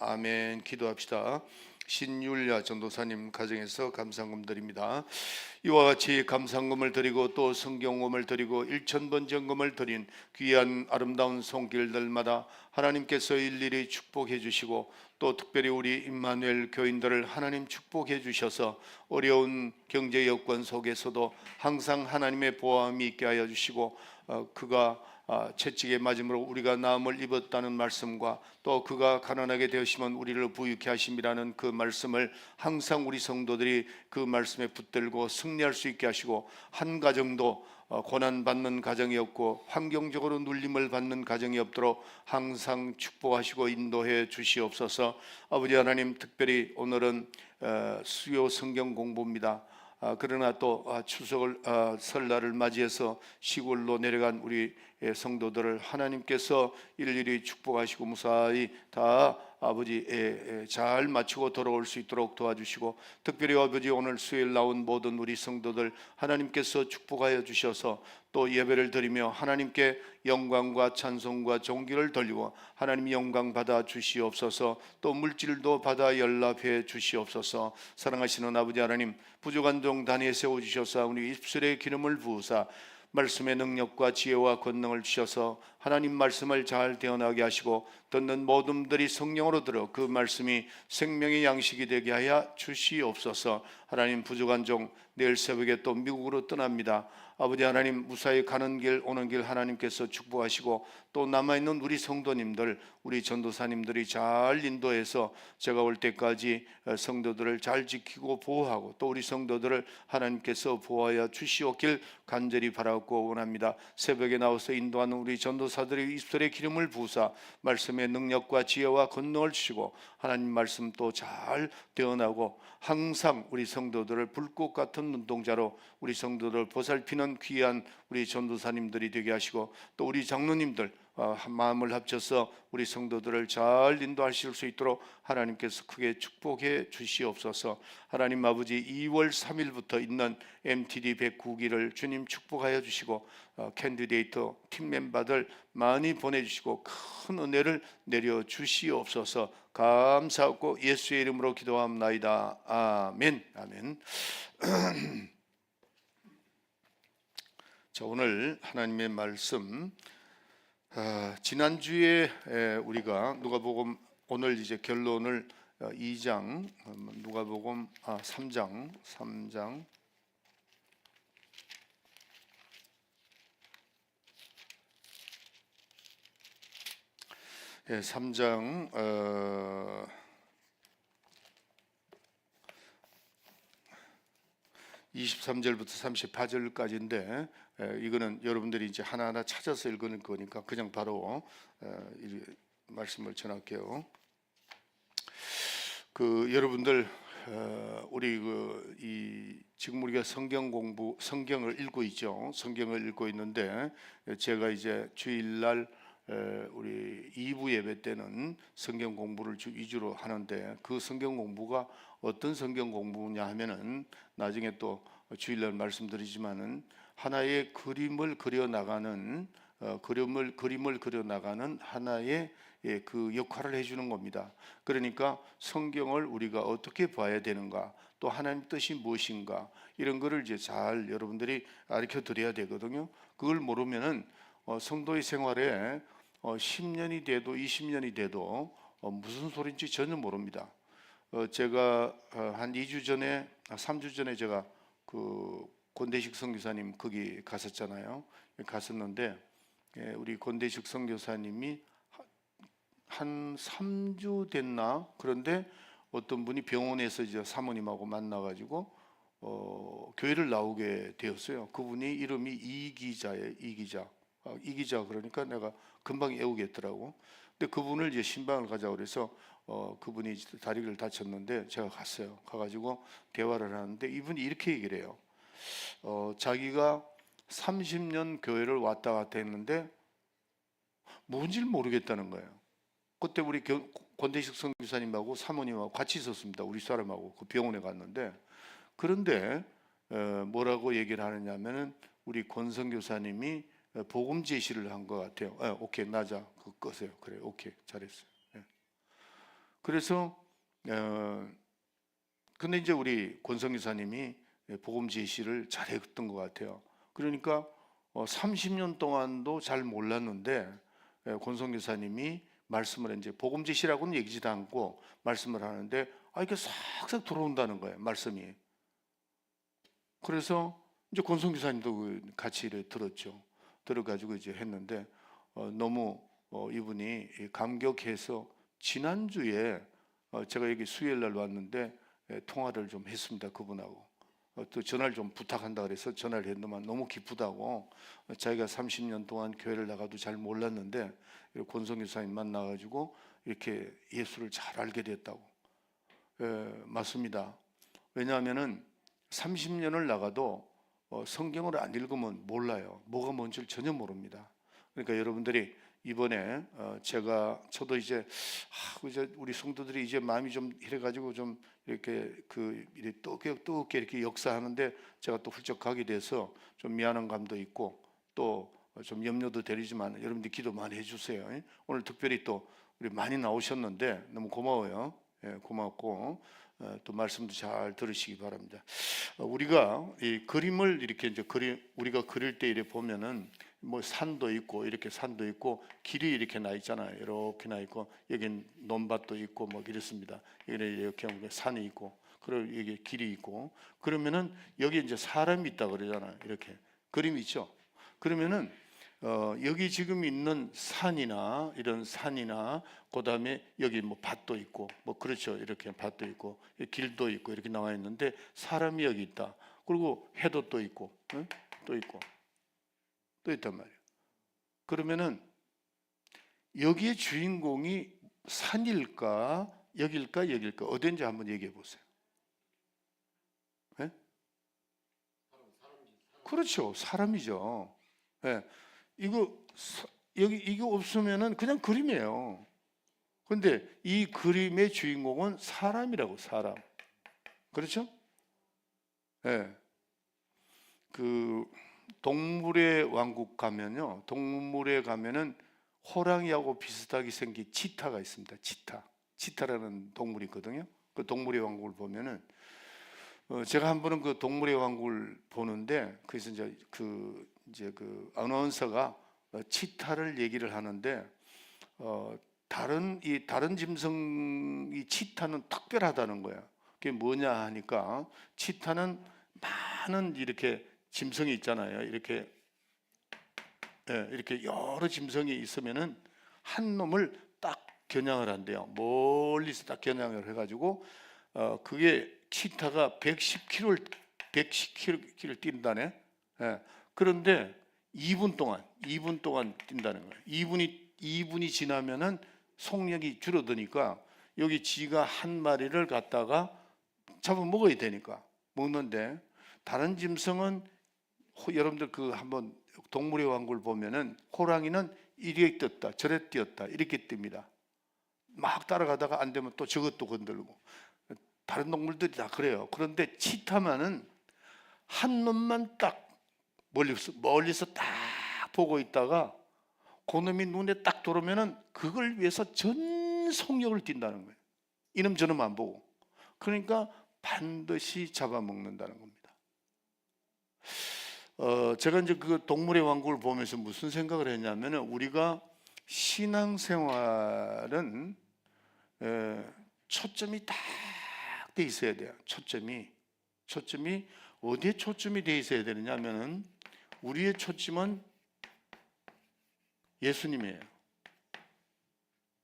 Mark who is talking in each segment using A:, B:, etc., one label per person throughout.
A: 아멘. 기도합시다. 신율야 전도사님 가정에서 감상금 드립니다. 이와 같이 감상금을 드리고 또 성경금을 드리고 1000번 점검을 드린 귀한 아름다운 손길들마다 하나님께서 일일이 축복해 주시고 또 특별히 우리 임마누엘 교인들을 하나님 축복해 주셔서 어려운 경제 여건 속에서도 항상 하나님의 보호함이 있게 하여 주시고 그가 채찍에 맞음으로 우리가 나음을 입었다는 말씀과 또 그가 가난하게 되시면 우리를 부유케 하심이라는 그 말씀을 항상 우리 성도들이 그 말씀에 붙들고 승리할 수 있게 하시고 한 가정도 고난받는 가정이 없고 환경적으로 눌림을 받는 가정이 없도록 항상 축복하시고 인도해 주시옵소서. 아버지 하나님, 특별히 오늘은 수요 성경 공부입니다. 그러나 또 추석을 설날을 맞이해서 시골로 내려간 우리 성도들을 하나님께서 일일이 축복하시고 무사히 다 아버지 잘 마치고 돌아올 수 있도록 도와주시고, 특별히 아버지 오늘 수요일 나온 모든 우리 성도들 하나님께서 축복하여 주셔서 또 예배를 드리며 하나님께 영광과 찬송과 존귀를 돌리고 하나님 영광 받아 주시옵소서. 또 물질도 받아 연락해 주시옵소서. 사랑하시는 아버지 하나님, 부족한 종 단위에 세워주셔서 우리 입술에 기름을 부으사 말씀의 능력과 지혜와 권능을 주셔서 하나님 말씀을 잘 대언하게 하시고 듣는 모든들이 성령으로 들어 그 말씀이 생명의 양식이 되게 하여 주시옵소서. 하나님, 부족한 종 내일 새벽에 또 미국으로 떠납니다. 아버지 하나님, 무사히 가는 길 오는 길 하나님께서 축복하시고 또 남아있는 우리 성도님들, 우리 전도사님들이 잘 인도해서 제가 올 때까지 성도들을 잘 지키고 보호하고 또 우리 성도들을 하나님께서 보호하여 주시옵길 간절히 바라고 원합니다. 새벽에 나와서 인도하는 우리 전도사들의 입술에 기름을 부으사 말씀의 능력과 지혜와 권능을 주시고 하나님 말씀 또 잘 대언하고 항상 우리 성도들을 불꽃 같은 눈동자로 우리 성도들을 보살피는 귀한 우리 전도사님들이 되게 하시고 또 우리 장로님들 한 마음을 합쳐서 우리 성도들을 잘 인도하실 수 있도록 하나님께서 크게 축복해 주시옵소서. 하나님 아버지, 2월 3일부터 있는 MTD 109기를 주님 축복하여 주시고 캔디데이터 팀 멤버들 많이 보내주시고 큰 은혜를 내려 주시옵소서. 감사하고 예수의 이름으로 기도합나이다. 아멘. 아멘. 자, 오늘 하나님의 말씀, 지난주에 우리가 누가복음, 오늘 이제 결론을 2장, 누가복음 3장 3장 23절부터 38절까지인데 이거는 여러분들이 이제 하나하나 찾아서 읽는 거니까 그냥 바로 말씀을 전할게요. 여러분들 우리 지금 우리가 성경을 읽고 있죠. 성경을 읽고 있는데 제가 이제 주일날 우리 2부 예배 때는 성경 공부를 위주로 하는데 그 성경 공부가 어떤 성경 공부냐 하면은 나중에 또 주일날 말씀드리지만은 하나의 그림을 그려 나가는 그림을 그려 나가는 하나의 그 역할을 해주는 겁니다. 그러니까 성경을 우리가 어떻게 봐야 되는가, 또 하나님 뜻이 무엇인가, 이런 거를 이제 잘 여러분들이 가르쳐 드려야 되거든요. 그걸 모르면은 성도의 생활에 10년이 돼도 20년이 돼도 무슨 소리인지 전혀 모릅니다. 제가 한 2주 전에 3주 전에 제가 그 권대식 선교사님 거기 갔었잖아요. 갔었는데 우리 권대식 선교사님이 한 3주 됐나? 그런데 어떤 분이 병원에서 이제 사모님하고 만나가지고 교회를 나오게 되었어요. 그분이 이름이 이기자예요. 이기자. 그러니까 내가 금방 외우겠더라고. 근데 그분을 이제 신방을 가자고 그래서 그분이 다리를 다쳤는데 제가 갔어요. 가가지고 대화를 하는데 이분이 이렇게 얘기를 해요. 자기가 30년 교회를 왔다 갔다 했는데 뭔지를 모르겠다는 거예요. 그때 우리 권대식 선교사님하고 사모님하고 같이 있었습니다. 우리 사람하고 그 병원에 갔는데, 그런데 뭐라고 얘기를 하느냐면은 우리 권 선교사님이 복음 제시를 한 것 같아요. 오케이, 나자 그거 끄세요. 그래, 오케이, 잘했어요. 그래서 근데 이제 우리 권성 기사님이 복음 제시를 잘했던 것 같아요. 그러니까 30년 동안도 잘 몰랐는데 권성 기사님이 말씀을 이제 복음 제시라고는 얘기지도 않고 말씀을 하는데 이게 싹싹 들어온다는 거예요, 말씀이. 그래서 이제 권성 기사님도 같이 이렇게 들었죠. 들어가지고 이제 했는데 너무 이분이 감격해서 지난주에 제가 여기 수요일 날 왔는데 통화를 좀 했습니다, 그분하고. 또 전화를 좀 부탁한다 그래서 전화를 했는데 너무 기쁘다고, 자기가 30년 동안 교회를 나가도 잘 몰랐는데 권성 교사님 만나가지고 이렇게 예수를 잘 알게 됐다고. 맞습니다. 왜냐하면은 30년을 나가도 성경을 안 읽으면 몰라요. 뭐가 뭔지를 전혀 모릅니다. 그러니까 여러분들이 이번에 저도 이제 우리 성도들이 이제 마음이 좀 이래가지고 좀 이렇게 뜨겁게 이렇게 역사하는데 제가 또 훌쩍 가게 돼서 좀 미안한 감도 있고 또 좀 염려도 되지만 여러분들 기도 많이 해주세요. 오늘 특별히 또 우리 많이 나오셨는데 너무 고마워요. 고맙고 또 말씀도 잘 들으시기 바랍니다. 우리가 이 그림을 이렇게 이제 우리가 그릴 때 이렇게 보면은 뭐 산도 있고 이렇게 산도 있고 길이 이렇게 나 있잖아요. 이렇게 나 있고 여긴 논밭도 있고 뭐 이렇습니다. 이렇게 산이 있고 그리고 여기 길이 있고 그러면은 여기 이제 사람이 있다 그러잖아요. 이렇게 그림이 있죠. 그러면은 여기 지금 있는 산이나 이런 산이나 그다음에 여기 뭐 밭도 있고 뭐 그렇죠. 이렇게 밭도 있고 길도 있고 이렇게 나와 있는데 사람이 여기 있다. 그리고 해도 또 있고 또 있고 또 있단 말이에요. 그러면은 여기의 주인공이 산일까 여길까 어딘지 한번 얘기해 보세요. 네? 그렇죠. 사람이죠. 네. 이거 없으면은 그냥 그림이에요. 근데 이 그림의 주인공은 사람이라고, 사람. 그렇죠? 예. 네. 동물의 왕국 가면요. 동물에 가면은 호랑이하고 비슷하게 생긴 치타가 있습니다. 치타라는 동물이 있거든요. 그 동물의 왕국을 보면은 제가 한 번은 그 동물의 왕국을 보는데 그래서 이제 그 아나운서가 치타를 얘기를 하는데 다른 짐승이 치타는 특별하다는 거예요. 그게 뭐냐 하니까 치타는 많은 이렇게 짐승이 있잖아요. 이렇게 여러 짐승이 있으면은 한 놈을 딱 겨냥을 한대요. 멀리서 딱 겨냥을 해가지고 그게 치타가 110km를 뛴다네. 예. 그런데 2분 동안 뛴다는 거예요. 2분이 지나면은 속력이 줄어드니까 여기 쥐가 한 마리를 갖다가 잡아 먹어야 되니까 먹는데 다른 짐승은 여러분들 한번 동물의 왕국을 보면은 호랑이는 이리 뛰었다 저리 뛰었다 이렇게 뜹니다. 막 따라가다가 안 되면 또 저것도 건들고 다른 동물들이 다 그래요. 그런데 치타만은 한 놈만 딱 멀리서 딱 보고 있다가 그놈이 눈에 딱 들어오면은 그걸 위해서 전 속력을 띈다는 거예요. 이놈 저놈 안 보고. 그러니까 반드시 잡아먹는다는 겁니다. 제가 이제 그 동물의 왕국을 보면서 무슨 생각을 했냐면은 우리가 신앙생활은 초점이 딱 돼 있어야 돼요. 초점이 어디에 초점이 돼 있어야 되느냐면은 우리의 초점은 예수님이에요.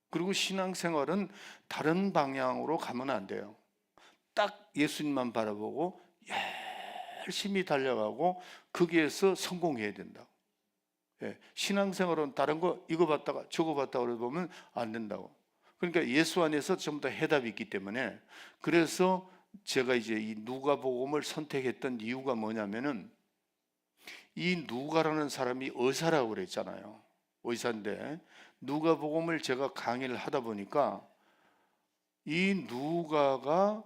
A: 그리고 신앙생활은 다른 방향으로 가면 안 돼요. 딱 예수님만 바라보고 열심히 달려가고 거기에서 성공해야 된다고. 신앙생활은 다른 거 이거 봤다가 저거 봤다가 그러면 안 된다고. 그러니까 예수 안에서 전부 다 해답이 있기 때문에 그래서 제가 이제 이 누가복음을 선택했던 이유가 뭐냐면은 이 누가라는 사람이 의사라고 그랬잖아요. 의사인데 누가복음을 제가 강의를 하다 보니까 이 누가가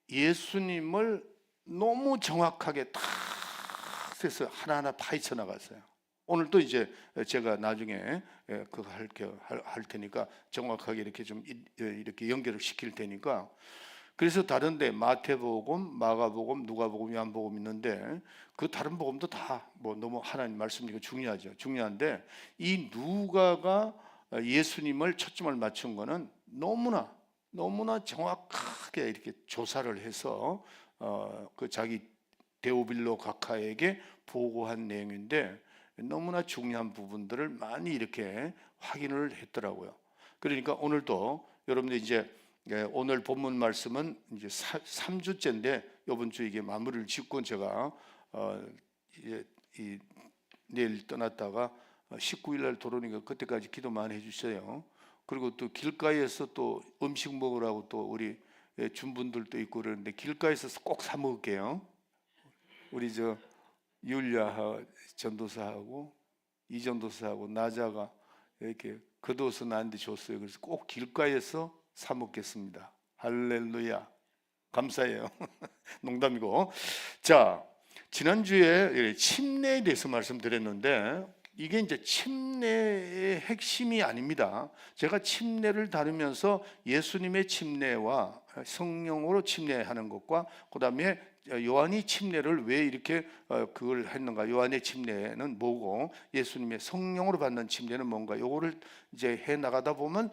A: 예수님을 너무 정확하게 다 해서 하나하나 파헤쳐 나갔어요. 오늘 또 이제 제가 나중에 그거 할 테니까 정확하게 이렇게 좀 이렇게 연결을 시킬 테니까. 그래서 다른데 마태복음, 마가복음, 누가복음, 요한복음 있는데 그 다른 복음도 다 뭐 너무 하나님 말씀이니까 중요하죠. 중요한데 이 누가가 예수님을 초점을 맞춘 거는 너무나 정확하게 이렇게 조사를 해서 그 자기 데오빌로 각하에게 보고한 내용인데 너무나 중요한 부분들을 많이 이렇게 확인을 했더라고요. 그러니까 오늘도 여러분들 이제 오늘 본문 말씀은 이제 3주째인데 이번 주 이게 마무리를 짓고 제가 내일 떠났다가 19일 날 돌아오니까 그때까지 기도만 해주세요. 그리고 또 길가에서 또 음식 먹으라고 또 우리 준 분들도 있고 그러는데 길가에서 꼭 사 먹을게요. 우리 저 율야 전도사하고 이전도사하고 나자가 이렇게 겉옷을 나한테 줬어요. 그래서 꼭 길가에서 사 먹겠습니다. 할렐루야. 감사해요. 농담이고. 자, 지난주에 침례에 대해서 말씀드렸는데 이게 이제 침례의 핵심이 아닙니다. 제가 침례를 다루면서 예수님의 침례와 성령으로 침례하는 것과 그다음에 요한이 침례를 왜 이렇게 그걸 했는가? 요한의 침례는 뭐고 예수님의 성령으로 받는 침례는 뭔가? 요거를 이제 해 나가다 보면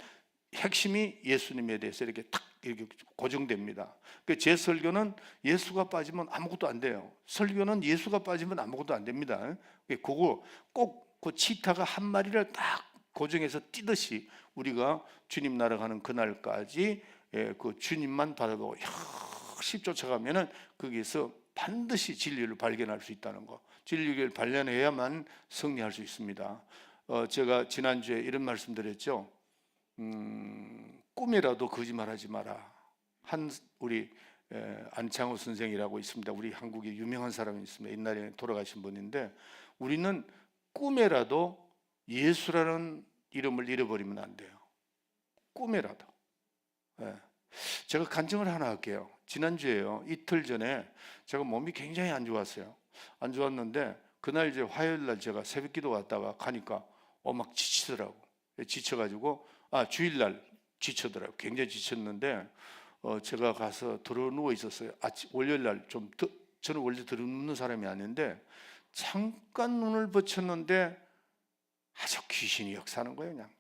A: 핵심이 예수님에 대해서 이렇게 탁 이렇게 고정됩니다. 제 설교는 예수가 빠지면 아무것도 안 돼요. 설교는 예수가 빠지면 아무것도 안 됩니다. 그거 꼭 그 치타가 한 마리를 딱 고정해서 뛰듯이 우리가 주님 나라 가는 그날까지 그 주님만 바라보고 열심히 쫓아가면은 거기에서 반드시 진리를 발견할 수 있다는 거. 진리를 발견해야만 승리할 수 있습니다. 제가 지난주에 이런 말씀드렸죠. 꿈이라도 거짓말하지 마라. 우리 안창호 선생이라고 있습니다. 우리 한국에 유명한 사람이 있습니다. 옛날에 돌아가신 분인데 우리는 꿈에라도 예수라는 이름을 잃어버리면 안 돼요. 꿈에라도. 제가 간증을 하나 할게요. 지난주에요. 이틀 전에 제가 몸이 굉장히 안 좋았어요. 안 좋았는데 그날 이제 화요일 날 제가 새벽기도 왔다가 가니까 막 지치더라고. 지쳐가지고 주일날 지쳤더라고요. 굉장히 지쳤는데 제가 가서 들어 누워 있었어요. 월요일날 저는 원래 들어 눕는 사람이 아닌데 잠깐 눈을 붙였는데 아주 귀신이 역사하는 거예요. 그냥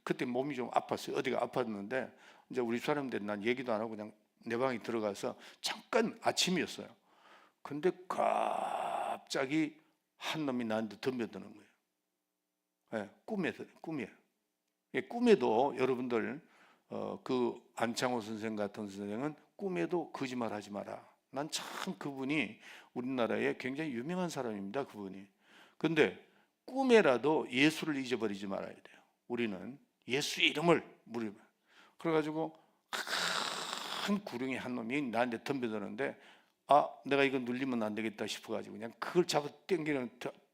A: 그때 몸이 좀 아팠어요. 어디가 아팠는데 이제 우리 사람들 난 얘기도 안 하고 그냥 내 방에 들어가서 잠깐 아침이었어요. 근데 갑자기 한 놈이 나한테 덤벼드는 거예요. 꿈이에요. 꿈에도 여러분들 그 안창호 선생 같은 선생은 꿈에도 거짓말하지 마라. 난 참 그분이 우리나라에 굉장히 유명한 사람입니다. 그분이. 근데 꿈에라도 예수를 잊어버리지 말아야 돼요. 우리는 예수 이름을 그래가지고 큰 구렁이 한 놈이 나한테 덤벼드는데 내가 이거 눌리면 안 되겠다 싶어가지고 그냥 그걸 잡아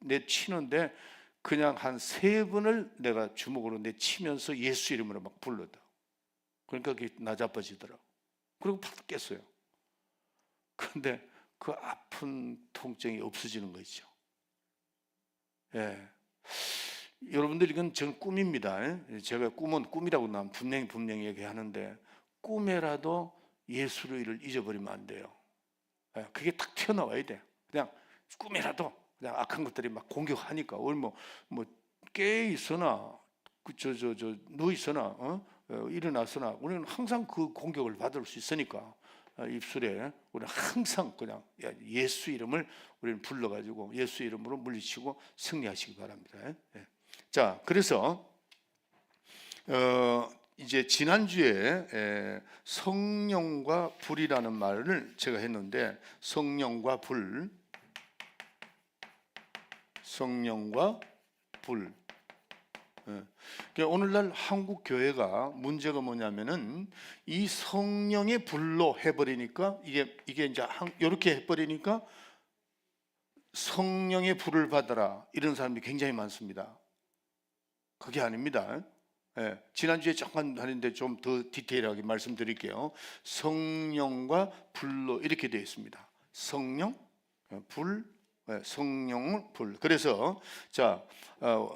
A: 내 치는데 그냥 한 3번을 내가 주먹으로 내치면서 예수 이름으로 막 불렀다. 그러니까 그게 나자빠지더라고. 그리고 팍 깼어요. 그런데 그 아픈 통증이 없어지는 거 있죠. 여러분들 이건 전 꿈입니다. 제가 꿈은 꿈이라고 나면 분명히 얘기하는데 꿈에라도 예수를 잊어버리면 안 돼요. 그게 딱 튀어나와야 돼. 그냥 꿈에라도 그냥 악한 것들이 막 공격하니까 오늘 뭐 깨 있으나 누워 있으나 일어나서나 우리는 항상 그 공격을 받을 수 있으니까 입술에 우리는 항상 그냥 예수 이름을 우리는 불러가지고 예수 이름으로 물리치고 승리하시기 바랍니다. 자, 그래서 이제 지난주에 성령과 불이라는 말을 제가 했는데 성령과 불. 오늘날 한국 교회가 문제가 뭐냐면은 이 성령의 불로 해버리니까 이게 이제 이렇게 해버리니까 성령의 불을 받아라 이런 사람이 굉장히 많습니다. 그게 아닙니다. 지난주에 잠깐 하는데 좀 더 디테일하게 말씀드릴게요. 성령과 불로 이렇게 되어 있습니다. 성령, 불, 성령 불. 그래서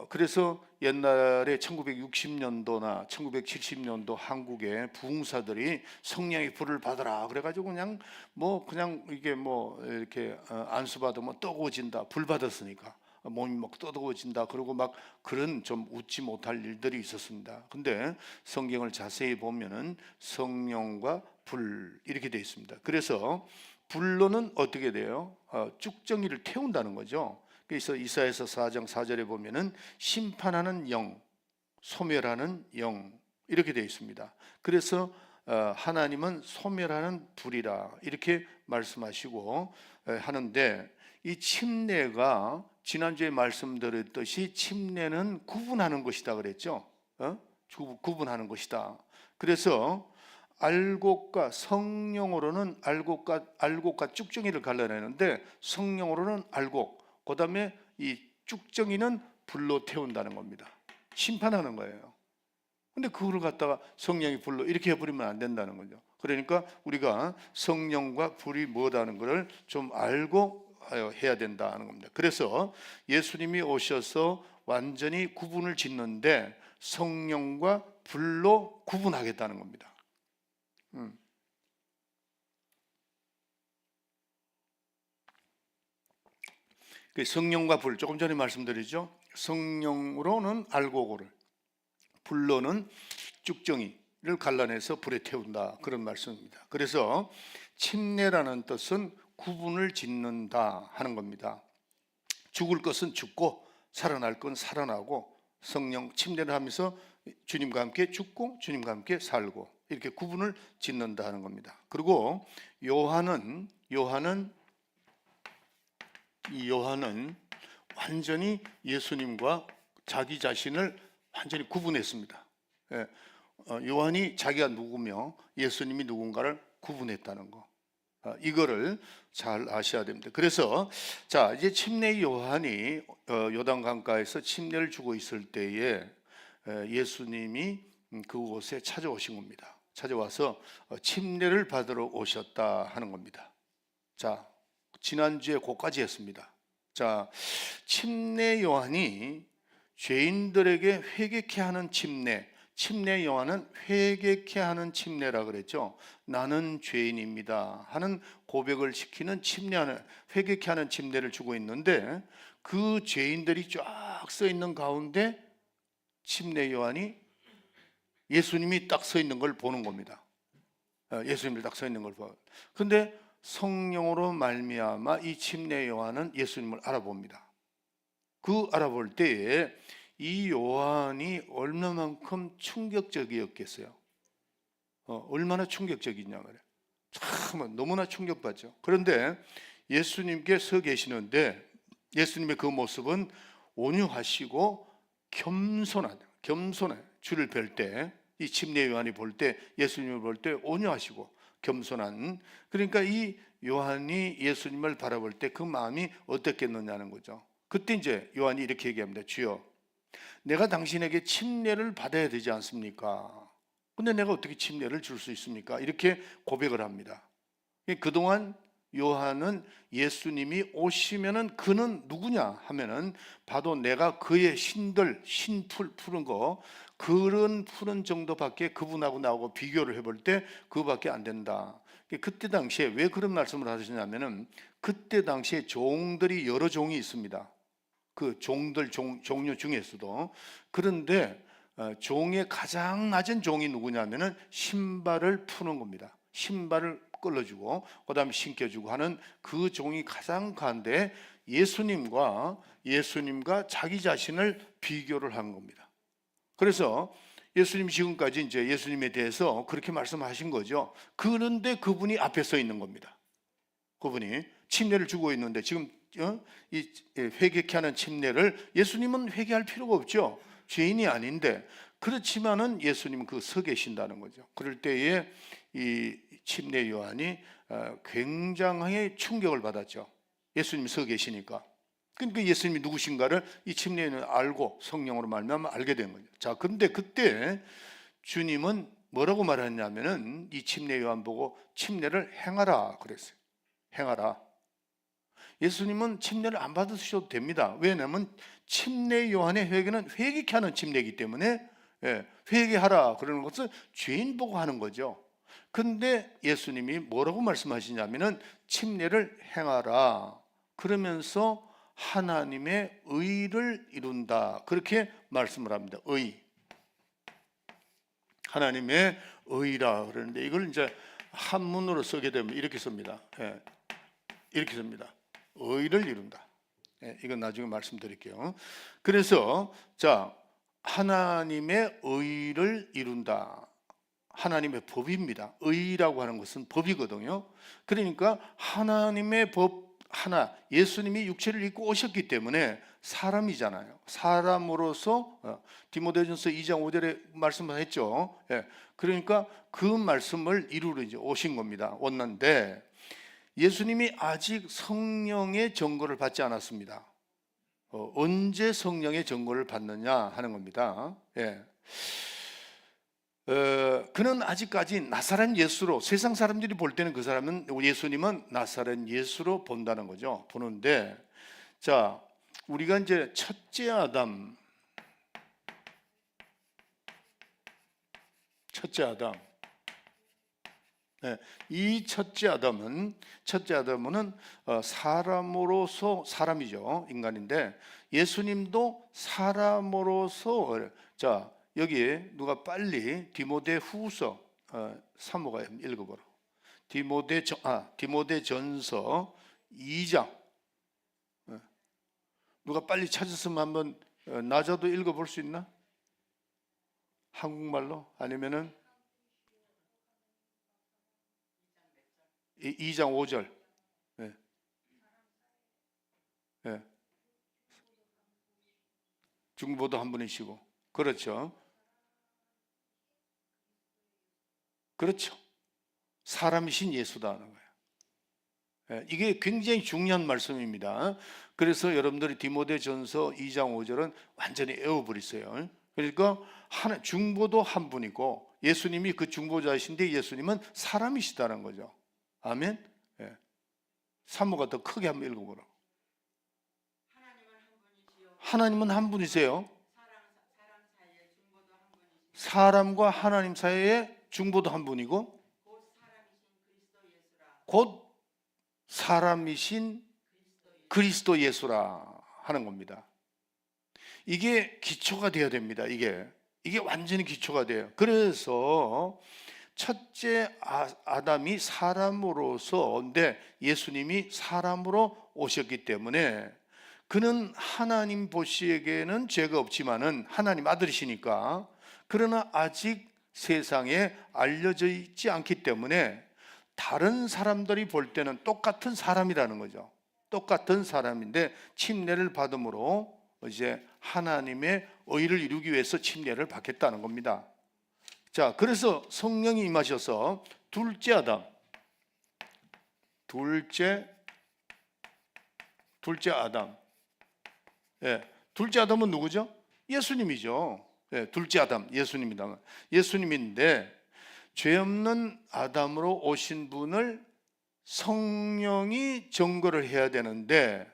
A: 그래서 옛날에 1960년도나 1970년도 한국의 부흥사들이 성령의 불을 받아라 그래가지고 그냥 이게 이렇게 안수 받으면 뜨거워진다, 불 받았으니까 몸이 막 뜨거워진다 그러고 막 그런 좀 웃지 못할 일들이 있었습니다. 근데 성경을 자세히 보면은 성령과 불 이렇게 되어 있습니다. 그래서 불로는 어떻게 돼요? 쭉정이를 태운다는 거죠. 그래서 이사야서 4장 4절에 보면은 심판하는 영, 소멸하는 영 이렇게 되어 있습니다. 그래서 하나님은 소멸하는 불이라 이렇게 말씀하시고 하는데, 이 침례가 지난주에 말씀드렸듯이 침례는 구분하는 것이다 그랬죠. 구분하는 것이다. 그래서 알곡과 성령으로는 알곡과 쭉정이를 갈라내는데, 성령으로는 알곡, 그 다음에 이 쭉정이는 불로 태운다는 겁니다. 심판하는 거예요. 근데 그거를 갖다가 성령이 불로 이렇게 해버리면 안 된다는 거죠. 그러니까 우리가 성령과 불이 뭐다는 것을 좀 알고 해야 된다는 겁니다. 그래서 예수님이 오셔서 완전히 구분을 짓는데 성령과 불로 구분하겠다는 겁니다. 성령과 불, 조금 전에 말씀드렸죠. 성령으로는 알곡을, 불로는 쭉정이를 갈라내서 불에 태운다, 그런 말씀입니다. 그래서 침례라는 뜻은 구분을 짓는다 하는 겁니다. 죽을 것은 죽고 살아날 건 살아나고, 성령 침례를 하면서 주님과 함께 죽고 주님과 함께 살고 이렇게 구분을 짓는다 하는 겁니다. 그리고 요한은 완전히 예수님과 자기 자신을 완전히 구분했습니다. 요한이 자기가 누구며 예수님이 누군가를 구분했다는 거, 이거를 잘 아셔야 됩니다. 그래서 이제 침례 요한이 요단강가에서 침례를 주고 있을 때에 예수님이 그곳에 찾아오신 겁니다. 찾아와서 침례를 받으러 오셨다 하는 겁니다. 지난주에 그까지 했습니다. 침례 요한이 죄인들에게 회개케 하는 침례 요한은 회개케 하는 침례라 그랬죠. 나는 죄인입니다 하는 고백을 시키는 회개케 하는 침례를 주고 있는데, 그 죄인들이 쫙 서 있는 가운데 침례 요한이 예수님이 딱 서 있는 걸 보는 겁니다. 예수님이 딱 서 있는 걸 봐. 근데 성령으로 말미암아 이 침례 요한은 예수님을 알아봅니다. 그 알아볼 때에 이 요한이 얼마만큼 충격적이었겠어요. 얼마나 충격적이냐 말이에요. 참 너무나 충격받죠. 그런데 예수님께 서 계시는데 예수님의 그 모습은 온유하시고 겸손해. 주를 뵐 때, 이 침례 요한이 볼 때, 예수님을 볼 때 온유하시고 겸손한, 그러니까 이 요한이 예수님을 바라볼 때 그 마음이 어떻겠느냐는 거죠. 그때 이제 요한이 이렇게 얘기합니다. 주여, 내가 당신에게 침례를 받아야 되지 않습니까? 근데 내가 어떻게 침례를 줄 수 있습니까? 이렇게 고백을 합니다. 그동안 요한은 예수님이 오시면은 그는 누구냐 하면은 봐도 내가 그의 신풀 푸는 거, 그런 푸는 정도밖에 그분하고 나하고 비교를 해볼 때 그거밖에 안 된다. 그때 당시에 왜 그런 말씀을 하시냐면은, 그때 당시에 종들이 여러 종이 있습니다. 그 종류 중에서도. 그런데 종의 가장 낮은 종이 누구냐면은 신발을 푸는 겁니다. 신발을 끌어주고 그 다음에 신겨주고 하는 그 종이 가장 간데, 예수님과 자기 자신을 비교를 한 겁니다. 그래서 예수님 지금까지 이제 예수님에 대해서 그렇게 말씀하신 거죠. 그런데 그분이 앞에 서 있는 겁니다. 그분이 침례를 주고 있는데 지금 이 회개케 하는 침례를 예수님은 회개할 필요가 없죠. 죄인이 아닌데. 그렇지만은 예수님은 그 서 계신다는 거죠. 그럴 때에 이 침례 요한이 굉장히 충격을 받았죠. 예수님이 서 계시니까. 그러니까 예수님이 누구신가를 이 침례는 알고 성령으로 말미암아 알게 된 거죠. 그런데 그때 주님은 뭐라고 말했냐면은 이 침례 요한 보고 침례를 행하라 그랬어요. 행하라. 예수님은 침례를 안 받으셔도 됩니다. 왜냐하면 침례 요한의 회개는 회개케 하는 침례이기 때문에 회개하라 그러는 것은 죄인 보고 하는 거죠. 근데 예수님이 뭐라고 말씀하시냐면은 침례를 행하라 그러면서 하나님의 의를 이룬다 그렇게 말씀을 합니다. 의, 하나님의 의라 그러는데 이걸 이제 한문으로 쓰게 되면 이렇게 씁니다. 이렇게 씁니다. 의를 이룬다. 이건 나중에 말씀드릴게요. 그래서 자, 하나님의 의를 이룬다. 하나님의 법입니다. 의라고 하는 것은 법이거든요. 그러니까 하나님의 법 하나, 예수님이 육체를 입고 오셨기 때문에 사람이잖아요. 사람으로서 디모데전서 2장 5절에 말씀을 했죠. 그러니까 그 말씀을 이루러 이제 오신 겁니다. 왔는데 예수님이 아직 성령의 증거를 받지 않았습니다. 언제 성령의 증거를 받느냐 하는 겁니다. 그는 아직까지 나사렛 예수로, 세상 사람들이 볼 때는 그 사람은, 예수님은 나사렛 예수로 본다는 거죠. 보는데, 자, 우리가 이제 첫째 아담, 이 첫째 아담은 사람으로서, 사람이죠, 인간인데 예수님도 사람으로서, 자, 여기에 누가 빨리 디모데후서 사모가 읽어보라. 디모데전서 2장. 누가 빨리 찾았으면 한번 나자도 읽어볼 수 있나? 한국말로? 아니면은 2장 5절. 중보도 한 분이시고, 그렇죠. 그렇죠. 사람이신 예수다는 거예요. 이게 굉장히 중요한 말씀입니다. 그래서 여러분들이 디모데전서 2장 5절은 완전히 외워버리세요. 그러니까 중보도 한 분이고 예수님이 그 중보자이신데 예수님은 사람이시다는 거죠. 아멘. 사모가 더 크게 한번 읽어보라. 하나님은 한 분이세요. 사람과 하나님 사이에 중보도 한 분이고 곧 사람이신 그리스도 예수라 하는 겁니다. 이게 기초가 되어야 됩니다. 이게 완전히 기초가 돼요. 그래서 첫째 아담이 사람으로서인데 예수님이 사람으로 오셨기 때문에 그는 하나님 보시기에는 죄가 없지만은 하나님 아들이시니까, 그러나 아직 세상에 알려져 있지 않기 때문에 다른 사람들이 볼 때는 똑같은 사람이라는 거죠. 똑같은 사람인데 침례를 받음으로 이제 하나님의 의를 이루기 위해서 침례를 받겠다는 겁니다. 자, 그래서 성령이 임하셔서 둘째 아담, 둘째 아담은 누구죠? 예수님이죠. 둘째 아담, 예수님이다. 예수님인데 죄 없는 아담으로 오신 분을 성령이 증거를 해야 되는데,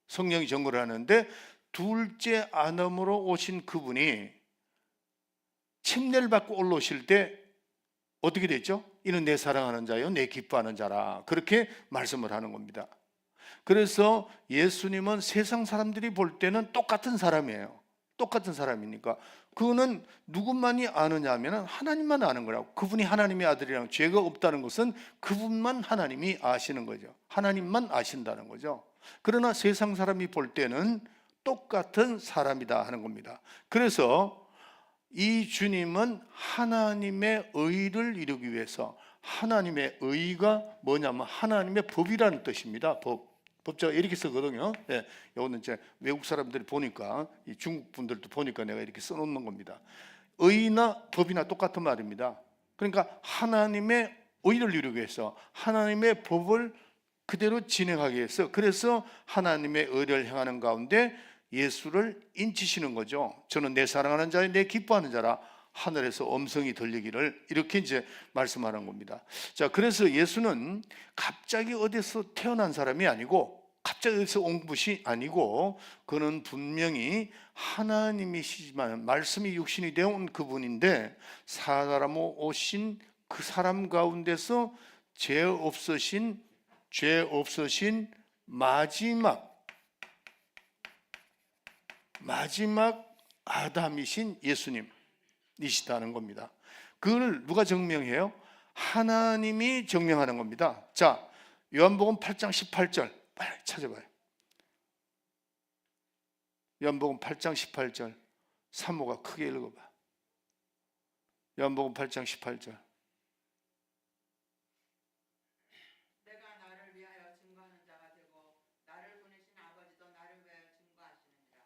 A: 성령이 증거를 하는데 둘째 아담으로 오신 그분이 침례를 받고 올라오실 때 어떻게 됐죠? 이는 내 사랑하는 자요 내 기뻐하는 자라, 그렇게 말씀을 하는 겁니다. 그래서 예수님은 세상 사람들이 볼 때는 똑같은 사람이에요. 똑같은 사람이니까 그거는 누구만이 아느냐 하면 하나님만 아는 거라고. 그분이 하나님의 아들이랑 죄가 없다는 것은 그분만 하나님이 아시는 거죠. 하나님만 아신다는 거죠. 그러나 세상 사람이 볼 때는 똑같은 사람이다 하는 겁니다. 그래서 이 주님은 하나님의 의를 이루기 위해서, 하나님의 의가 뭐냐면 하나님의 법이라는 뜻입니다. 법자가 이렇게 쓰거든요. 이거는 이제 외국 사람들이 보니까, 이 중국 분들도 보니까 내가 이렇게 써놓는 겁니다. 의나 법이나 똑같은 말입니다. 그러니까 하나님의 의를 이루기 위해서 하나님의 법을 그대로 진행하기 위해서, 그래서 하나님의 의를 행하는 가운데 예수를 인치시는 거죠. 저는 내 사랑하는 자여 내 기뻐하는 자라, 하늘에서 음성이 들리기를, 이렇게 이제 말씀하는 겁니다. 자, 그래서 예수는 갑자기 어디서 태어난 사람이 아니고 갑자기 여기서 온 것이 아니고 그는 분명히 하나님이시지만 말씀이 육신이 되어 온 그분인데 사람으로 오신 그 사람 가운데서 죄 없으신 마지막 아담이신 예수님이시다는 겁니다. 그걸 누가 증명해요? 하나님이 증명하는 겁니다. 자, 요한복음 8장 18절 빨리 찾아봐요. 요한복음 8장 18절 사모가 크게 읽어봐. 요한복음 8장 18절.
B: 내가 나를 위하여 증거하는 자가 되고 나를 보내신 아버지도 나를 위하여 증거하시느니라.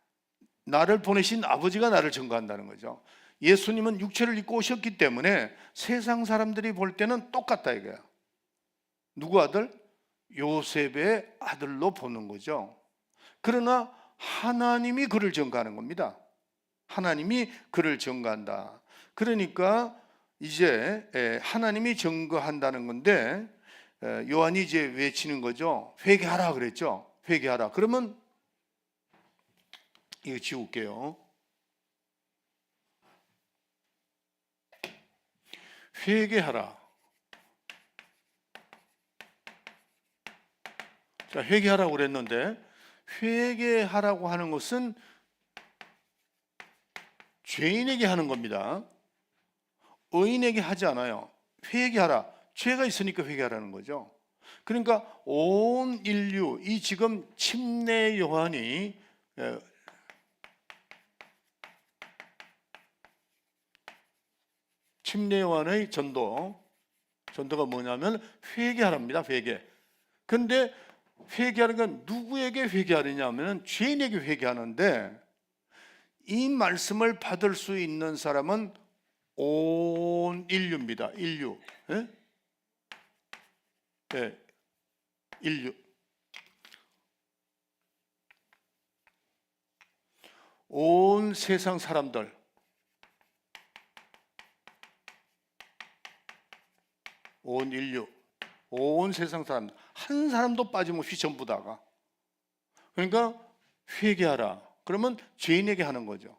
A: 나를 보내신 아버지가 나를 증거한다는 거죠. 예수님은 육체를 입고 오셨기 때문에 세상 사람들이 볼 때는 똑같다 이거야. 누구 아들? 요셉의 아들로 보는 거죠. 그러나 하나님이 그를 증거하는 겁니다. 하나님이 그를 증거한다. 그러니까 이제 하나님이 증거한다는 건데 요한이 이제 외치는 거죠. 회개하라 그랬죠. 회개하라. 그러면 이거 지울게요. 회개하라. 자, 회개하라고 그랬는데 회개하라고 하는 것은 죄인에게 하는 겁니다. 의인에게 하지 않아요. 회개하라. 죄가 있으니까 회개하라는 거죠. 그러니까 온 인류, 이 지금 침례 요한이 침례 요한의 전도가 뭐냐면 회개하랍니다. 회개. 근데 회개하는 건 누구에게 회개하느냐 하면 죄인에게 회개하는데 이 말씀을 받을 수 있는 사람은 온 인류입니다. 인류. 예? 네. 인류. 온 세상 사람들. 온 인류. 온 세상 사람 한 사람도 빠짐없이 전부 다가. 그러니까 회개하라. 그러면 죄인에게 하는 거죠.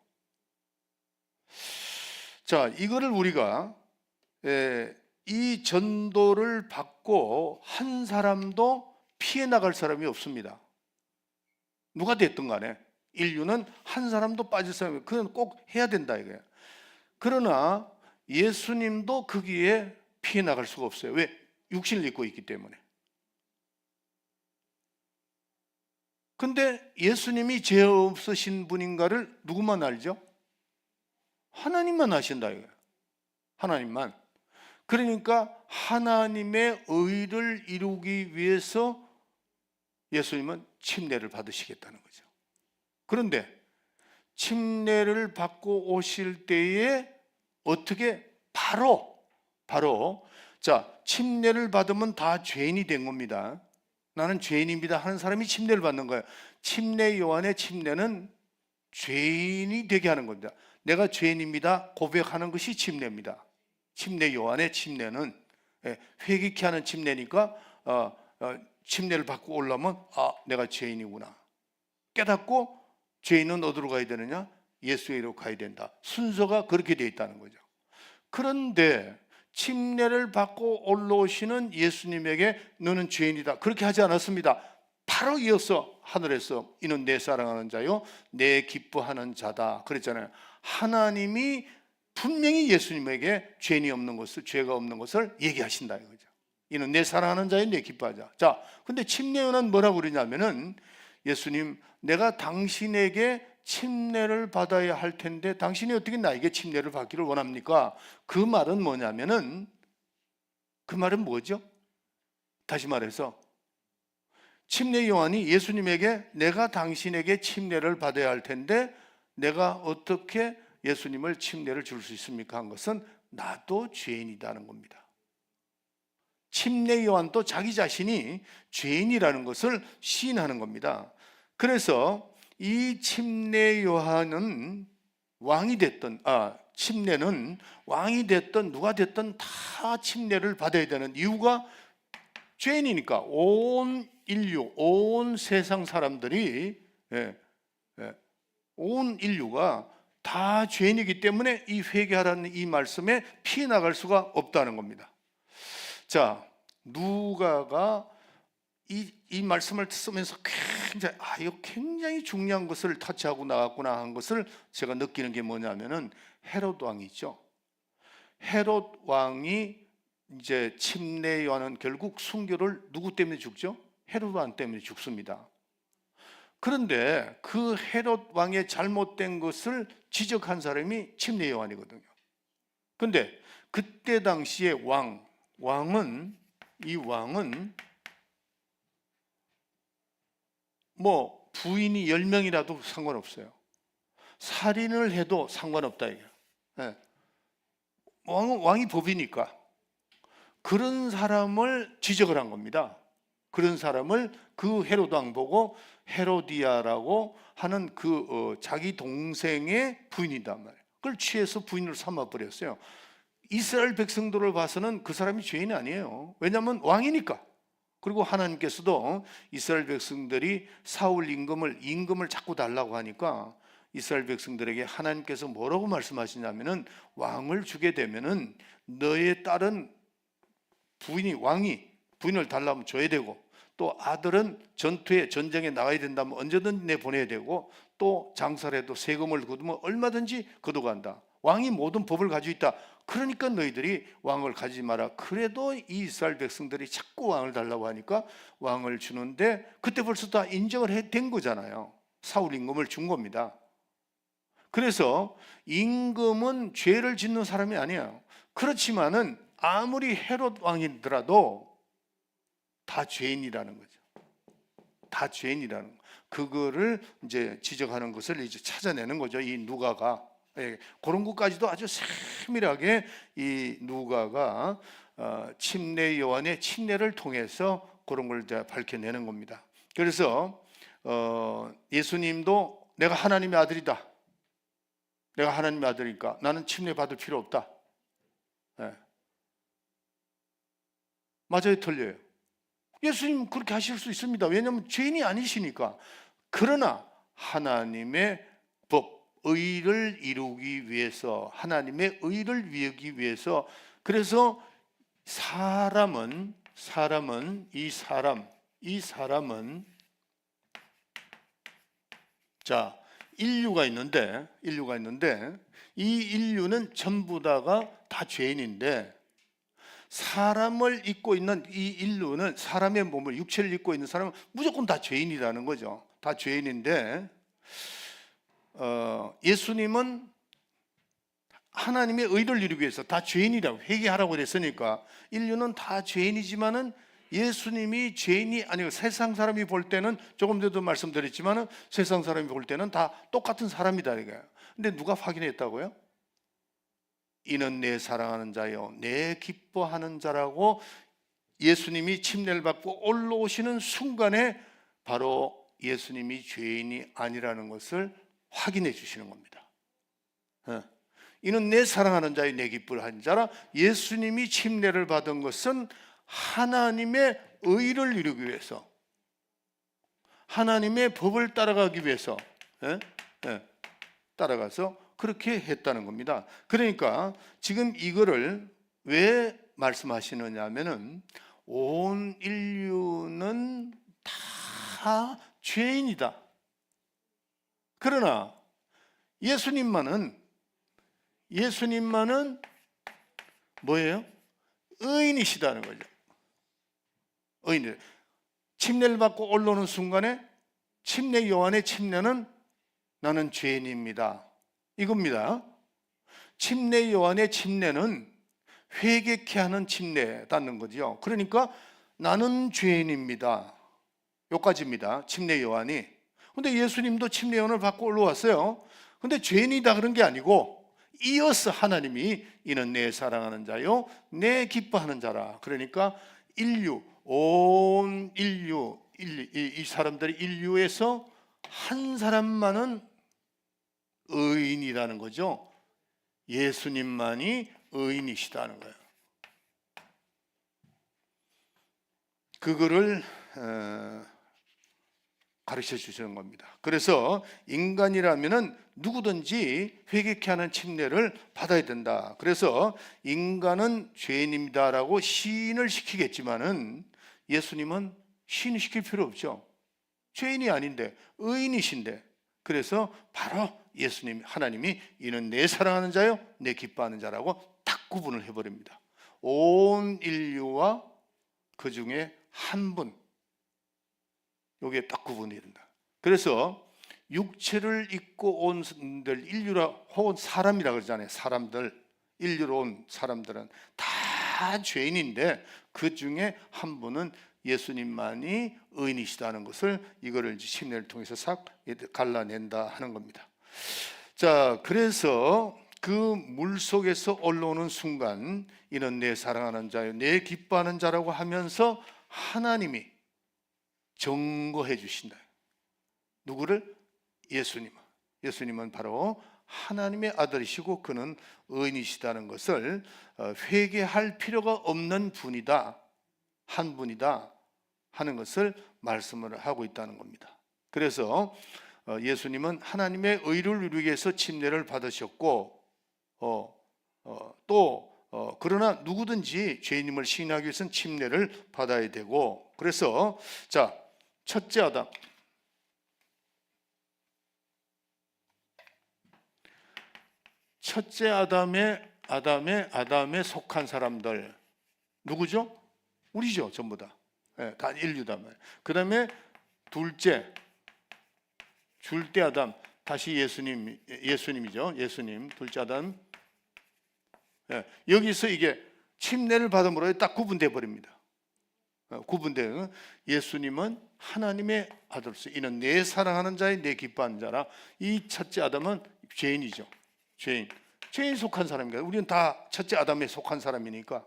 A: 자, 이거를 우리가 이 전도를 받고 한 사람도 피해 나갈 사람이 없습니다. 누가 됐든 간에 인류는 한 사람도 빠질 사람이, 그건 꼭 해야 된다 이거예요. 그러나 예수님도 거기에 피해 나갈 수가 없어요. 왜? 육신을 입고 있기 때문에. 근데 예수님이 죄 없으신 분인가를 누구만 알죠? 하나님만 아신다 이거예요. 하나님만. 그러니까 하나님의 의를 이루기 위해서 예수님은 침례를 받으시겠다는 거죠. 그런데 침례를 받고 오실 때에 어떻게 바로 자, 침례를 받으면 다 죄인이 된 겁니다. 나는 죄인입니다 하는 사람이 침례를 받는 거예요. 침례 요한의 침례는 죄인이 되게 하는 겁니다. 내가 죄인입니다 고백하는 것이 침례입니다. 침례 요한의 침례는 회개케 하는 침례니까 침례를 받고 올라오면 내가 죄인이구나 깨닫고 죄인은 어디로 가야 되느냐? 예수에게로 가야 된다. 순서가 그렇게 되어 있다는 거죠. 그런데 침례를 받고 올라오시는 예수님에게 너는 죄인이다 그렇게 하지 않았습니다. 바로 이어서 하늘에서 이는 내 사랑하는 자요 내 기뻐하는 자다 그랬잖아요. 하나님이 분명히 예수님에게 죄가 없는 것을 얘기하신다 이거죠. 이는 내 사랑하는 자요 내 기뻐하자. 자, 근데 침례요한은 뭐라고 그러냐면은 예수님, 내가 당신에게 침례를 받아야 할 텐데 당신이 어떻게 나에게 침례를 받기를 원합니까? 그 말은 뭐냐면은, 그 말은 뭐죠? 다시 말해서 침례 요한이 예수님에게 내가 당신에게 침례를 받아야 할 텐데 내가 어떻게 예수님을 침례를 줄 수 있습니까? 한 것은 나도 죄인이라는 겁니다. 침례 요한도 자기 자신이 죄인이라는 것을 시인하는 겁니다. 그래서 이 침례 요한은 침례는 왕이 됐든 누가 됐든 다 침례를 받아야 되는 이유가 죄인이니까 온 인류, 온 세상 사람들이, 온 인류가 다 죄인이기 때문에 이 회개하라는 이 말씀에 피해 나갈 수가 없다는 겁니다. 자, 누가가 이 말씀을 쓰면서 이거 굉장히 중요한 것을 터치하고 나갔구나 한 것을 제가 느끼는 게 뭐냐면은 헤롯 왕이 있죠. 헤롯 왕이 이제 침례 요한은 결국 순교를 누구 때문에 죽죠? 헤롯 왕 때문에 죽습니다. 그런데 그 헤롯 왕의 잘못된 것을 지적한 사람이 침례 요한이거든요. 그런데 그때 당시에 왕은 뭐 부인이 10명이라도 상관없어요. 살인을 해도 상관없다 이게. 왕이 법이니까 그런 사람을 지적을 한 겁니다. 그런 사람을 그 헤롯 왕 보고 헤로디아라고 하는 자기 동생의 부인이단 말이에요. 그걸 취해서 부인으로 삼아 버렸어요. 이스라엘 백성들을 봐서는 그 사람이 죄인이 아니에요. 왜냐하면 왕이니까. 그리고 하나님께서도 이스라엘 백성들이 사울 임금을 자꾸 달라고 하니까 이스라엘 백성들에게 하나님께서 뭐라고 말씀하시냐면은 왕을 주게 되면은 너의 딸은 왕이 부인을 달라면 줘야 되고, 또 아들은 전쟁에 나가야 된다면 언제든 내보내야 되고, 또 장사를 해도 세금을 거두면 얼마든지 거둬간다. 왕이 모든 법을 가지고 있다. 그러니까 너희들이 왕을 가지지 마라. 그래도 이 이스라엘 백성들이 자꾸 왕을 달라고 하니까 왕을 주는데, 그때 벌써 다 인정을 된 거잖아요. 사울 임금을 준 겁니다. 그래서 임금은 죄를 짓는 사람이 아니에요. 그렇지만은 아무리 헤롯 왕이더라도 다 죄인이라는 거죠. 다 죄인이라는 거. 그거를 이제 지적하는 것을 이제 찾아내는 거죠. 이 누가가. 그런 것까지도 아주 세밀하게 이 누가가 침례 요한의 침례를 통해서 그런 걸 이제 밝혀내는 겁니다. 그래서 예수님도 내가 하나님의 아들이다. 내가 하나님의 아들이니까 나는 침례 받을 필요 없다. 맞아요, 틀려요? 예수님 그렇게 하실 수 있습니다. 왜냐하면 죄인이 아니시니까. 그러나 하나님의 법, 의를 이루기 위해서, 하나님의 의를 이루기 위해서, 그래서 이 사람은 자, 인류가 있는데 이 인류는 전부 다가 다 죄인인데, 사람을 입고 있는 이 인류는, 사람의 몸을, 육체를 입고 있는 사람은 무조건 다 죄인이라는 거죠. 다 죄인인데, 예수님은 하나님의 의를 이루기 위해서 다 죄인이라고 회개하라고 그랬으니까, 인류는 다 죄인이지만은 예수님이 죄인이 아니고, 세상 사람이 볼 때는, 조금 전에도 말씀드렸지만은 세상 사람이 볼 때는 다 똑같은 사람이다 이거예요. 근데 누가 확인했다고요? 이는 내 사랑하는 자요 내 기뻐하는 자라고 예수님이 침례를 받고 올라오시는 순간에 바로 예수님이 죄인이 아니라는 것을 확인해 주시는 겁니다. 이는 내 사랑하는 자요 내 기뻐하는 자라. 예수님이 침례를 받은 것은 하나님의 의를 이루기 위해서, 하나님의 법을 따라가기 위해서 따라가서 그렇게 했다는 겁니다. 그러니까 지금 이거를 왜 말씀하시느냐 하면은, 온 인류는 다 죄인이다. 그러나 예수님만은 뭐예요? 의인이시다는 거죠. 의인. 침례를 받고 올라오는 순간에 침례 요한의 침례는 나는 죄인입니다, 이겁니다. 침례 요한의 침례는 회개케 하는 침례라는 거죠. 그러니까 나는 죄인입니다, 여기까지입니다. 침례 요한이. 근데 예수님도 침례 요한을 받고 올라왔어요. 근데 죄인이다 그런 게 아니고, 이어서 하나님이 이는 내 사랑하는 자요 내 기뻐하는 자라. 그러니까 온 인류, 이 사람들이 인류에서 한 사람만은 의인이라는 거죠. 예수님만이 의인이시다는 거예요. 그거를 가르쳐 주시는 겁니다. 그래서 인간이라면은 누구든지 회개케 하는 침례를 받아야 된다. 그래서 인간은 죄인입니다라고 시인을 시키겠지만은 예수님은 시인 시킬 필요 없죠. 죄인이 아닌데 의인이신데, 그래서 바로 예수님, 하나님이 이는 내 사랑하는 자요 내 기뻐하는 자라고 딱 구분을 해버립니다. 온 인류와 그 중에 한 분, 여기에 딱 구분이 된다. 그래서 육체를 입고 온 인류라, 혹은 사람이라 그러잖아요. 사람들, 인류로 온 사람들은 다 죄인인데 그 중에 한 분은 예수님만이 의인이시다는 것을, 이거를 침례를 통해서 싹 갈라낸다 하는 겁니다. 자, 그래서 그 물 속에서 올라오는 순간 이는 내 사랑하는 자요 내 기뻐하는 자라고 하면서 하나님이 증거해 주신다. 누구를? 예수님은 바로 하나님의 아들이시고 그는 의인이시다는 것을 회개할 필요가 없는 분이다, 한 분이다 하는 것을 말씀을 하고 있다는 겁니다. 그래서 예수님은 하나님의 의를 이루기 위해서 침례를 받으셨고, 그러나 누구든지 죄인임을 시인하기 위해서는 침례를 받아야 되고, 그래서 자, 첫째 아담에 속한 사람들 누구죠? 우리죠, 전부 다. 다 인류다. 그 다음에 둘째 줄대 아담, 다시 예수님이죠. 예수님, 둘째 아담. 여기서 이게 침례를 받음으로 딱 구분돼 버립니다. 구분돼요. 예수님은 하나님의 아들로서 이는 내 사랑하는 자의 내 기뻐하는 자라. 이 첫째 아담은 죄인이죠. 죄인 속한 사람입니다. 우리는 다 첫째 아담에 속한 사람이니까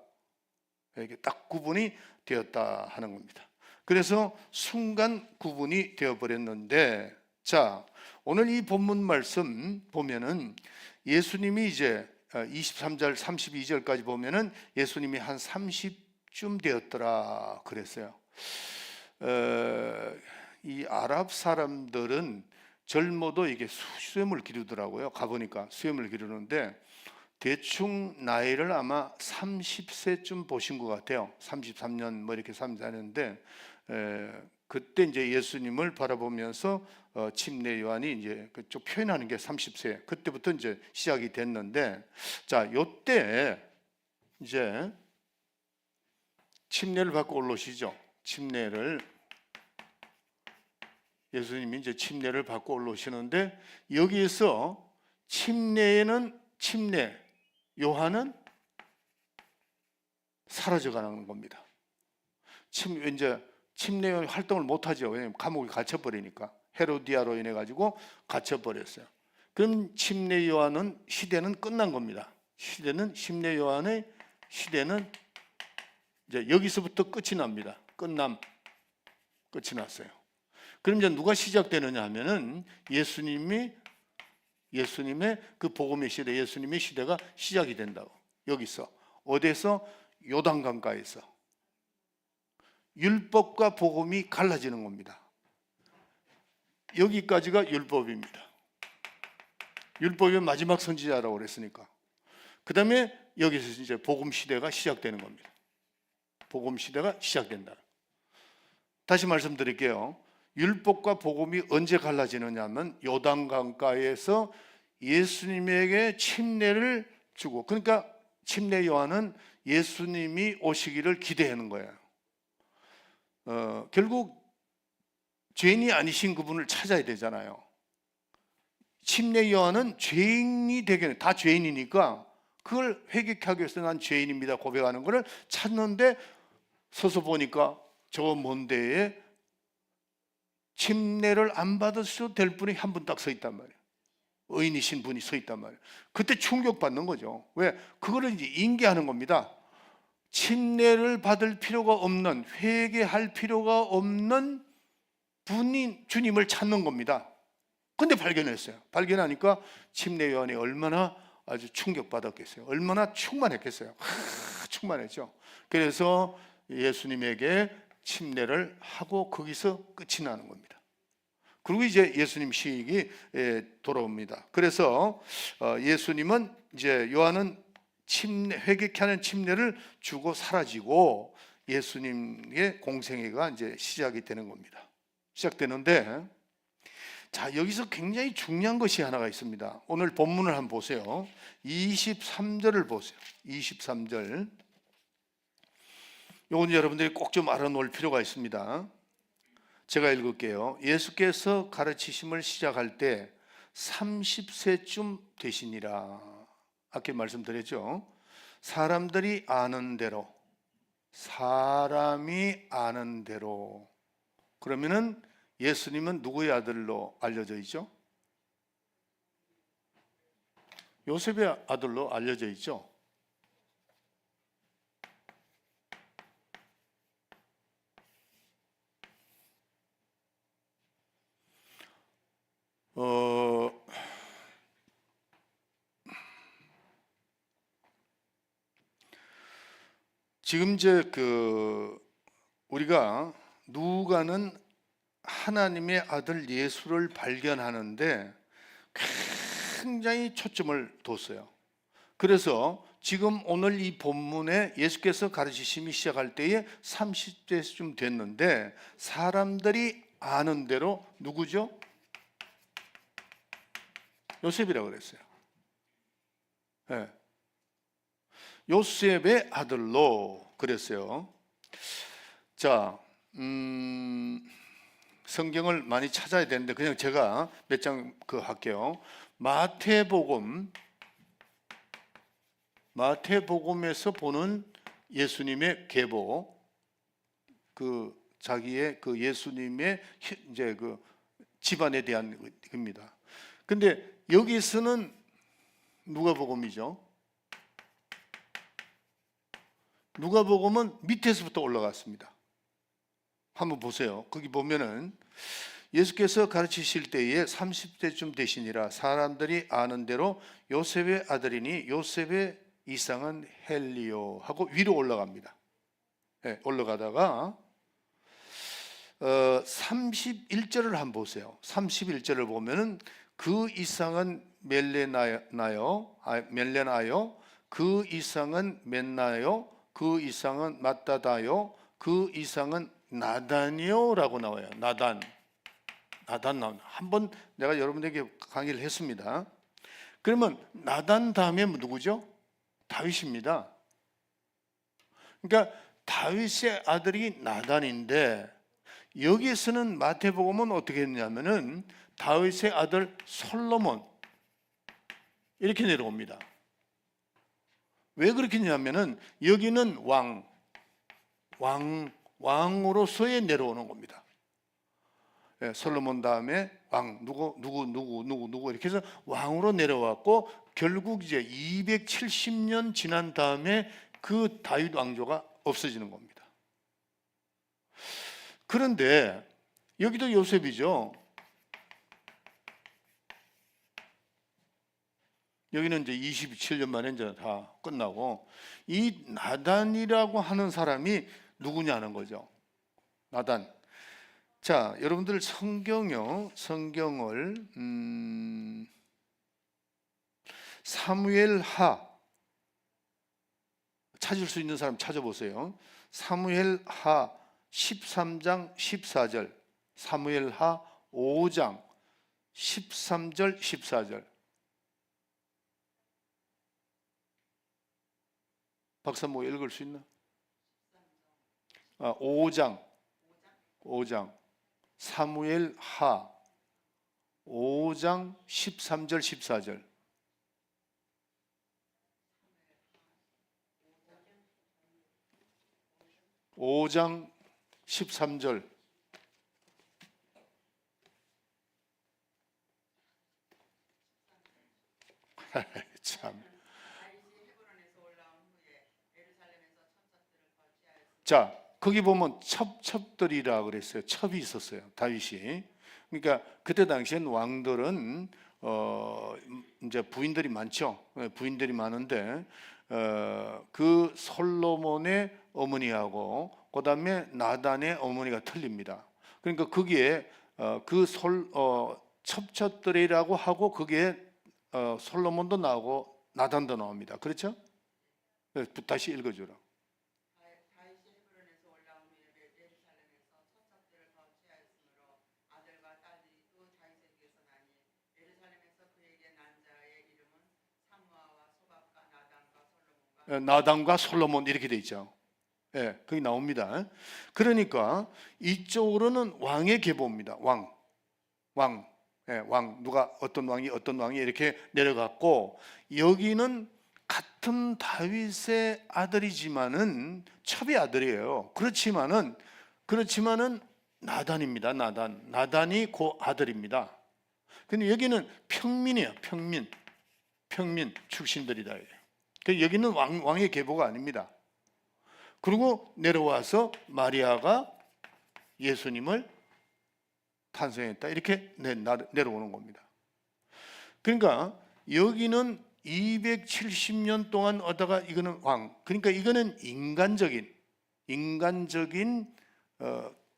A: 이게 딱 구분이 되었다 하는 겁니다. 그래서 순간 구분이 되어 버렸는데, 자, 오늘 이 본문 말씀 보면은 예수님이 이제 23절 32절까지 보면은 예수님이 한 30쯤 되었더라 그랬어요. 이 아랍 사람들은 젊어도 이게 수염을 기르더라고요. 가보니까 수염을 기르는데 대충 나이를 아마 30세쯤 보신 것 같아요. 33년 뭐 이렇게 살았는데, 그때 이제 예수님을 바라보면서 침례 요한이 이제 그쪽 표현하는 게 30세, 그때부터 이제 시작이 됐는데, 자, 요때 이제 침례를 받고 올라오시죠. 예수님이 이제 침례를 받고 올라오시는데, 여기에서 요한은 사라져가는 겁니다. 이제 침례 활동을 못하죠. 왜냐하면 감옥에 갇혀버리니까. 헤로디아로 인해 가지고 갇혀버렸어요. 그럼 침례 요한은 시대는 끝난 겁니다. 침례 요한의 시대는 이제 여기서부터 끝이 납니다. 끝이 났어요. 그럼 이제 누가 시작되느냐 하면은 예수님의 그 복음의 시대, 예수님의 시대가 시작이 된다고. 여기서 어디서? 요단강가에서 율법과 복음이 갈라지는 겁니다. 여기까지가 율법입니다. 율법이 마지막 선지자라고 그랬으니까. 그 다음에 여기서 이제 복음 시대가 시작되는 겁니다. 복음 시대가 시작된다. 다시 말씀드릴게요. 율법과 복음이 언제 갈라지느냐 하면 요단강가에서 예수님에게 침례를 주고, 그러니까 침례 요한은 예수님이 오시기를 기대하는 거예요. 결국 죄인이 아니신 그분을 찾아야 되잖아요. 침례 요한은 죄인이 되게, 다 죄인이니까 그걸 회개하기 위해서 난 죄인입니다 고백하는 것을 찾는데, 서서 보니까 저 먼 데에 침례를 안 받으셔도 될 분이 한 분 딱 서 있단 말이에요. 의인이신 분이 서 있단 말이에요. 그때 충격받는 거죠. 왜? 그거를 이제 인계하는 겁니다. 침례를 받을 필요가 없는, 회개할 필요가 없는 분이 주님을 찾는 겁니다. 근데 발견했어요. 발견하니까 침례 요한이 얼마나 아주 충격받았겠어요. 얼마나 충만했겠어요. 충만했죠. 그래서 예수님에게 침례를 하고 거기서 끝이 나는 겁니다. 그리고 이제 예수님 시익이 돌아옵니다. 그래서 예수님은 이제 요한은 회개케 하는 침례를 주고 사라지고 예수님의 공생애가 이제 시작이 되는 겁니다. 시작되는데, 자, 여기서 굉장히 중요한 것이 하나가 있습니다. 오늘 본문을 한번 보세요. 23절을 보세요. 23절. 이건 여러분들이 꼭 좀 알아놓을 필요가 있습니다. 제가 읽을게요. 예수께서 가르치심을 시작할 때 30세쯤 되시니라. 아까 말씀드렸죠. 사람들이 아는 대로, 사람이 아는 대로. 그러면은 예수님은 누구의 아들로 알려져 있죠? 요셉의 아들로 알려져 있죠. 지금 이제 우리가 누가는 하나님의 아들 예수를 발견하는데 굉장히 초점을 뒀어요. 그래서 지금 오늘 이 본문에 예수께서 가르치심이 시작할 때에 30대쯤 됐는데 사람들이 아는 대로 누구죠? 요셉이라고 그랬어요. 네. 요셉의 아들로 그랬어요. 자, 성경을 많이 찾아야 되는데 그냥 제가 몇 장 할게요. 마태복음에서 보는 예수님의 계보, 자기의 예수님의 이제 집안에 대한 겁니다. 근데 여기서는 누가복음이죠. 누가복음은 밑에서부터 올라갔습니다. 한번 보세요. 거기 보면은 예수께서 가르치실 때에 30대쯤 되시니라. 사람들이 아는 대로 요셉의 아들이니 요셉의 이상은 헬리오 하고 위로 올라갑니다. 네, 올라가다가 31절을 한번 보세요. 31절을 보면은 그 이상은 멜레나요, 그 이상은 멘나요, 그 이상은 마따다요, 그 이상은 나단이요라고 나와요. 나단 나옵니다. 한번 내가 여러분에게 강의를 했습니다. 그러면 나단 다음에 누구죠? 다윗입니다. 그러니까 다윗의 아들이 나단인데 여기에서는 마태복음은 어떻게 했냐면은 다윗의 아들 솔로몬 이렇게 내려옵니다. 왜 그렇게 했냐면은 여기는 왕으로서의 내려오는 겁니다. 예, 솔로몬 다음에 왕 누구 이렇게 해서 왕으로 내려왔고 결국 이제 270년 지난 다음에 그 다윗 왕조가 없어지는 겁니다. 그런데 여기도 요셉이죠. 여기는 이제 27년 만에 이제 다 끝나고 이 나단이라고 하는 사람이 누구냐는 거죠. 나단. 자, 여러분들 성경을 사무엘하 찾을 수 있는 사람 찾아보세요. 사무엘하 13장 14절, 사무엘하 5장 13절 14절. 박사모 읽을 수 있나? 5장 사무엘하 5장 13절 14절. 오 장 13절. 참. 자, 거기 보면 첩들이라 그랬어요. 첩이 있었어요. 다윗이. 그러니까 그때 당시엔 왕들은 이제 부인들이 많죠. 부인들이 많은데 그 솔로몬의 어머니하고 그다음에 나단의 어머니가 틀립니다. 그러니까 거기에 첩첩들이라고 하고 거기에 솔로몬도 나오고 나단도 나옵니다. 그렇죠? 다시 읽어주라.
B: 다윗이 헤브론에서 올라온 후에 예루살렘에서 첩첩들을 거취하였으므로 아들과 딸이 또 다윗에게서 나니 예루살렘에서 그에게 난 자의 이름은 삼무아와 소박과 나단과
A: 솔로몬 이렇게 돼 있죠. 예, 거기 나옵니다. 그러니까 이쪽으로는 왕의 계보입니다. 왕, 왕 누가 어떤 왕이 이렇게 내려갔고, 여기는 같은 다윗의 아들이지만은 첩의 아들이에요. 그렇지만은 나단입니다. 나단이 그 아들입니다. 근데 여기는 평민이에요. 평민 출신들이다. 그 여기는 왕의 계보가 아닙니다. 그리고 내려와서 마리아가 예수님을 탄생했다. 이렇게 내려오는 겁니다. 그러니까 여기는 270년 동안 얻다가 이거는 왕. 그러니까 이거는 인간적인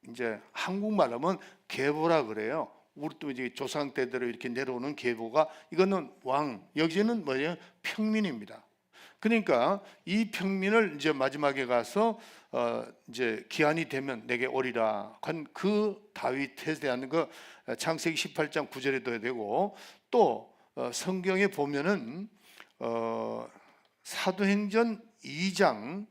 A: 이제 한국말 하면 계보라 그래요. 우리 또 이제 조상 때대로 이렇게 내려오는 계보가, 이거는 왕. 여기는 뭐예요? 평민입니다. 그러니까 이 평민을 이제 마지막에 가서 이제 기한이 되면 내게 오리라 한 그 다윗에 대한 그 창세기 18장 9절에도 되고, 또 성경에 보면은 사도행전 2장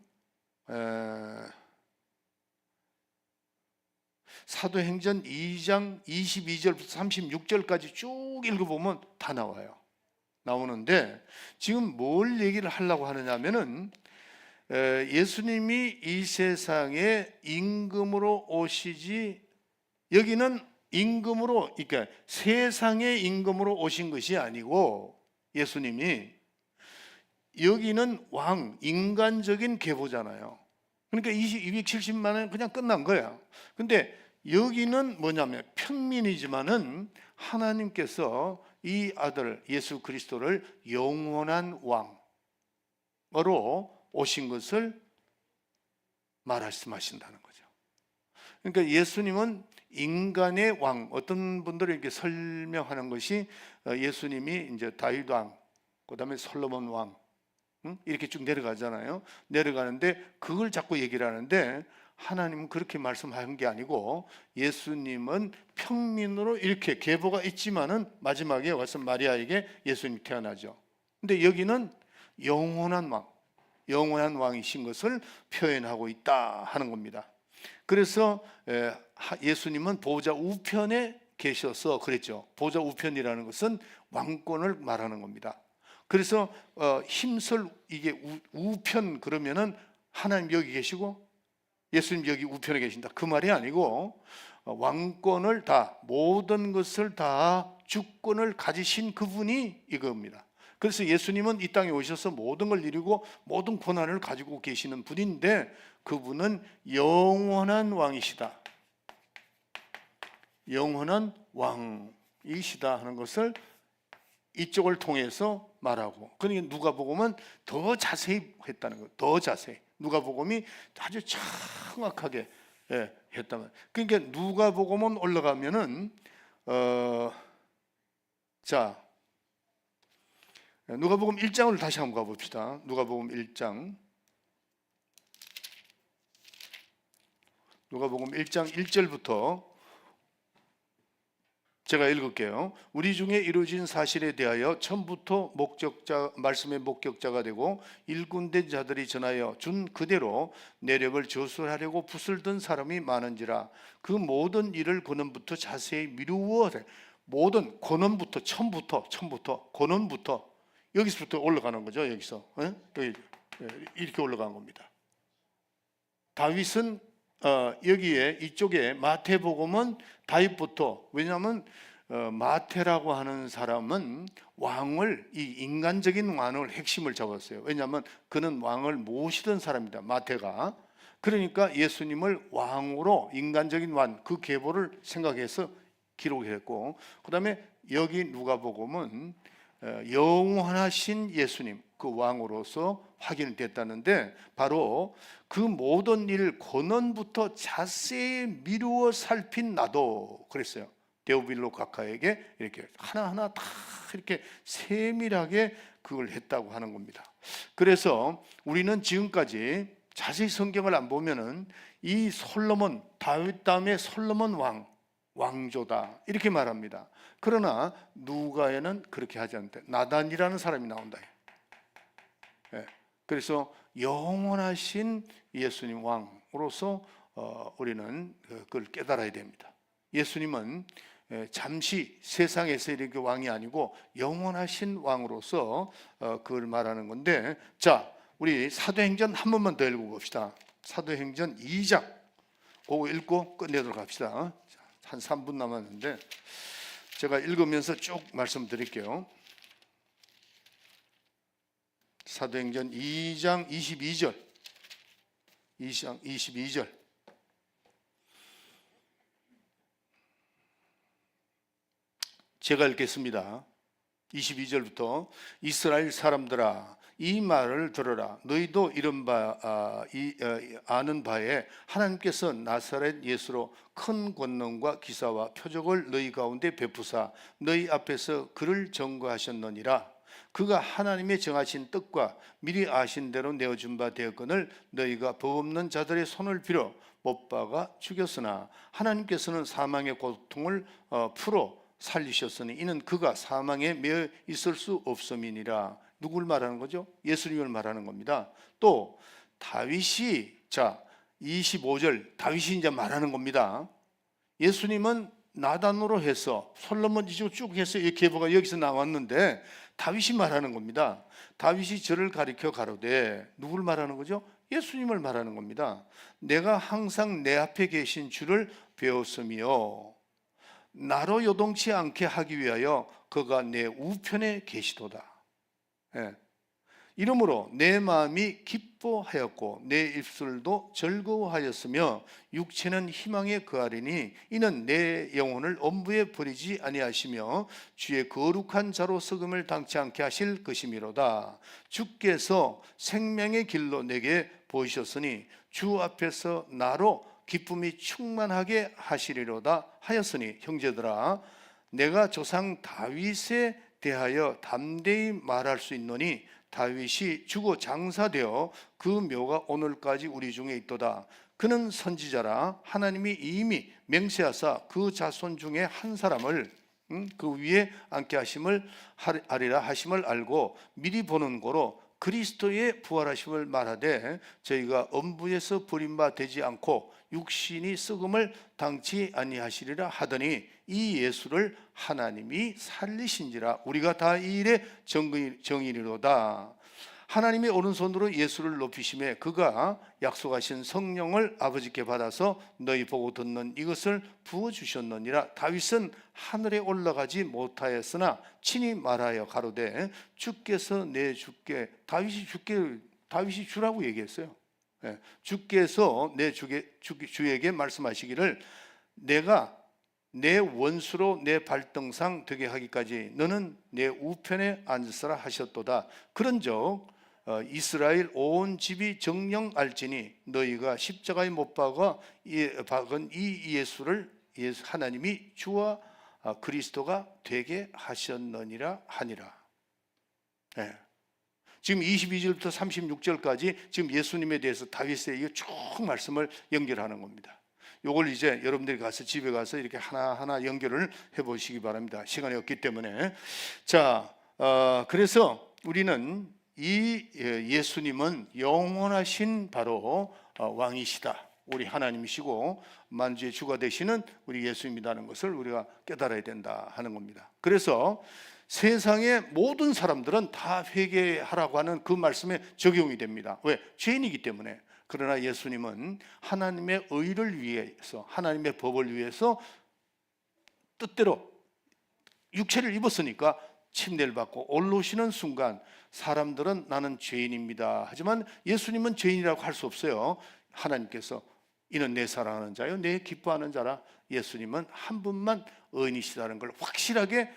A: 22절부터 36절까지 쭉 읽어보면 다 나오는데, 지금 뭘 얘기를 하려고 하느냐면은 예수님이 이 세상에 임금으로 오시지, 여기는 임금으로, 그러니까 세상의 임금으로 오신 것이 아니고, 예수님이 여기는 왕, 인간적인 계보잖아요. 그러니까 270만 원 그냥 끝난 거야. 근데 여기는 뭐냐면 평민이지만은 하나님께서 이 아들 예수 그리스도를 영원한 왕으로 오신 것을 말씀하신다는 거죠. 그러니까 예수님은 인간의 왕. 어떤 분들이 이렇게 설명하는 것이 예수님이 이제 다윗 왕, 그다음에 솔로몬 왕, 이렇게 쭉 내려가잖아요. 내려가는데 그걸 자꾸 얘기를 하는데, 하나님은 그렇게 말씀한 게 아니고 예수님은 평민으로 이렇게 계보가 있지만은 마지막에 와서 마리아에게 예수님이 태어나죠. 근데 여기는 영원한 왕이신 것을 표현하고 있다 하는 겁니다. 그래서 예수님은 보좌 우편에 계셔서 그랬죠. 보좌 우편이라는 것은 왕권을 말하는 겁니다. 그래서 힘설, 이게 우편 그러면은 하나님 여기 계시고 예수님 여기 우편에 계신다, 그 말이 아니고 왕권을 다, 모든 것을 다 주권을 가지신 그분이 이겁니다. 그래서 예수님은 이 땅에 오셔서 모든 걸 이루고 모든 권한을 가지고 계시는 분인데, 그분은 영원한 왕이시다, 영원한 왕이시다 하는 것을 이쪽을 통해서 말하고, 그러니까 누가복음은 더 자세히 했다는 거예요. 더 자세히. 누가복음이 아주 정확하게 했다면. 그러니까 누가복음은 올라가면은 자, 누가복음 1장을 다시 한번 가봅시다. 누가복음 1장. 누가복음 1장 1절부터 제가 읽을게요. 우리 중에 이루어진 사실에 대하여 처음부터 말씀의 목격자가 되고 일꾼된 자들이 전하여 준 그대로 내력을 저술하려고 붓을 든 사람이 많은지라. 그 모든 일을 권원부터 자세히 미루어, 모든 권원부터, 처음부터 권원부터, 여기서부터 올라가는 거죠. 여기서 여기 이렇게 올라간 겁니다. 다윗은 여기에 이쪽에 마태복음은 다윗부터, 왜냐하면 마태라고 하는 사람은 왕을, 이 인간적인 왕을 핵심을 잡았어요. 왜냐하면 그는 왕을 모시던 사람입니다, 마태가. 그러니까 예수님을 왕으로, 인간적인 왕, 그 계보를 생각해서 기록했고, 그 다음에 여기 누가복음은 영원하신 예수님, 그 왕으로서 확인됐다는데, 바로 그 모든 일 권원부터 자세히 미루어 살핀 나도 그랬어요. 데오빌로 각하에게 이렇게 하나하나 다 이렇게 세밀하게 그걸 했다고 하는 겁니다. 그래서 우리는 지금까지 자세히 성경을 안 보면은 이 솔로몬, 다윗 다음에 솔로몬 왕조다 이렇게 말합니다. 그러나 누가에는 그렇게 하지 않대. 나단이라는 사람이 나온다. 예. 그래서 영원하신 예수님 왕으로서 우리는 그걸 깨달아야 됩니다. 예수님은 잠시 세상에서 이렇게 왕이 아니고 영원하신 왕으로서 그걸 말하는 건데, 자, 우리 사도행전 한 번만 더 읽어봅시다. 사도행전 2장 그거 읽고 끝내도록 합시다. 한 3분 남았는데 제가 읽으면서 쭉 말씀드릴게요. 사도행전 2장 22절 2장 22절 제가 읽겠습니다. 22절부터 이스라엘 사람들아 이 말을 들어라. 너희도 이런 아는 바에 하나님께서 나사렛 예수로 큰 권능과 기사와 표적을 너희 가운데 베푸사 너희 앞에서 그를 증거하셨느니라. 그가 하나님의 정하신 뜻과 미리 아신 대로 내어준 바 되었거늘 너희가 법 없는 자들의 손을 빌어 못 박아 죽였으나 하나님께서는 사망의 고통을 풀어 살리셨으니 이는 그가 사망에 매여 있을 수 없음이니라. 누굴 말하는 거죠? 예수님을 말하는 겁니다. 또 다윗이, 자 25절 다윗이 이제 말하는 겁니다. 예수님은 나단으로 해서 솔로몬 지시고 쭉 해서 이 계보가 여기서 나왔는데 다윗이 말하는 겁니다. 다윗이 저를 가리켜 가로되, 누굴 말하는 거죠? 예수님을 말하는 겁니다. 내가 항상 내 앞에 계신 주를 배웠으며 나로 요동치 않게 하기 위하여 그가 내 우편에 계시도다. 예. 이러므로 내 마음이 기뻐하였고 내 입술도 즐거워하였으며 육체는 희망에 거하리니 이는 내 영혼을 엄부에 버리지 아니하시며 주의 거룩한 자로 썩음을 당치 않게 하실 것이미로다. 주께서 생명의 길로 내게 보이셨으니 주 앞에서 나로 기쁨이 충만하게 하시리로다 하였으니 형제들아 내가 조상 다윗에 대하여 담대히 말할 수 있노니 다윗이 죽어 장사되어 그 묘가 오늘까지 우리 중에 있도다. 그는 선지자라 하나님이 이미 맹세하사 그 자손 중에 한 사람을 그 위에 앉게 하리라 하심을 알고 미리 보는 고로 그리스도의 부활하심을 말하되 저희가 엄부에서 버림바 되지 않고 육신이 썩음을 당치 아니하시리라 하더니 이 예수를 하나님이 살리신지라. 우리가 다 이 일의 정인이로다. 하나님의 오른손으로 예수를 높이심에 그가 약속하신 성령을 아버지께 받아서 너희 보고 듣는 이것을 부어주셨느니라. 다윗은 하늘에 올라가지 못하였으나 친히 말하여 가로되 주께서 내 주께, 다윗이 주라고 얘기했어요. 주께서 내 주에게 말씀하시기를 내가 내 원수로 내 발등상 되게 하기까지 너는 내 우편에 앉으라 하셨도다. 그런즉 이스라엘 온 집이 정령 알지니 너희가 십자가에 못 박은 이 예수를 하나님이 주와 그리스도가 되게 하셨느니라 하니라. 지금 22절부터 36절까지 지금 예수님에 대해서 다윗의 쭉 말씀을 연결하는 겁니다. 요걸 이제 여러분들이 가서 집에 가서 이렇게 하나하나 연결을 해보시기 바랍니다. 시간이 없기 때문에. 자, 그래서 우리는 이 예수님은 영원하신 바로 왕이시다. 우리 하나님이시고 만주의 주가 되시는 우리 예수님이라는 것을 우리가 깨달아야 된다 하는 겁니다. 그래서 세상의 모든 사람들은 다 회개하라고 하는 그 말씀에 적용이 됩니다. 왜? 죄인이기 때문에. 그러나 예수님은 하나님의 의를 위해서, 하나님의 법을 위해서 뜻대로 육체를 입었으니까 침례를 받고 올라오시는 순간 사람들은 나는 죄인입니다. 하지만 예수님은 죄인이라고 할 수 없어요. 하나님께서 이는 내 사랑하는 자요 내 기뻐하는 자라. 예수님은 한 분만 의인이시다는 걸 확실하게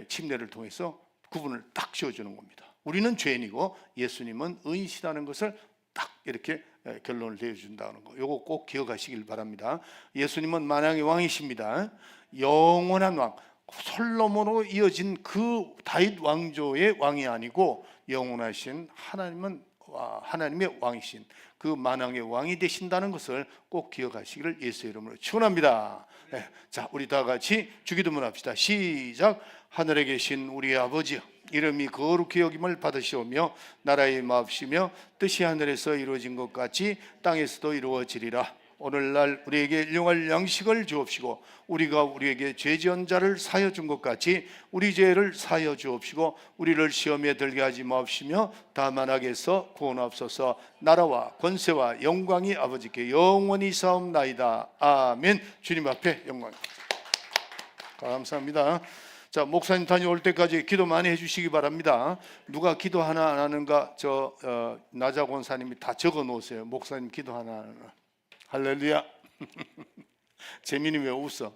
A: 침례를 통해서 구분을 딱 지어주는 겁니다. 우리는 죄인이고 예수님은 의인이시다는 것을 딱 이렇게 결론을 내어준다는 거, 요거 꼭 기억하시길 바랍니다. 예수님은 만왕의 왕이십니다. 영원한 왕, 솔로몬으로 이어진 그 다윗 왕조의 왕이 아니고 영원하신 하나님의 왕이신 그 만왕의 왕이 되신다는 것을 꼭 기억하시기를 예수의 이름으로 축원합니다. 네, 자, 우리 다 같이 주기도문 합시다. 시작. 하늘에 계신 우리 아버지여, 이름이 거룩히 여김을 받으시오며 나라의 마옵시며 뜻이 하늘에서 이루어진 것 같이 땅에서도 이루어지리라. 오늘날 우리에게 일용할 양식을 주옵시고 우리가 우리에게 죄 지은 자를 사하여 준 것 같이 우리 죄를 사하여 주옵시고 우리를 시험에 들게 하지 마옵시며 다만 악에서 구원하옵소서. 나라와 권세와 영광이 아버지께 영원히 사옵나이다. 아멘. 주님 앞에 영광. 감사합니다. 자, 목사님 다녀올 때까지 기도 많이 해주시기 바랍니다. 누가 기도 하나 안 하는가 나자 권사님이 다 적어 놓으세요. 목사님 기도 하나 안 하나. 할렐루야. 재민이 왜 웃어?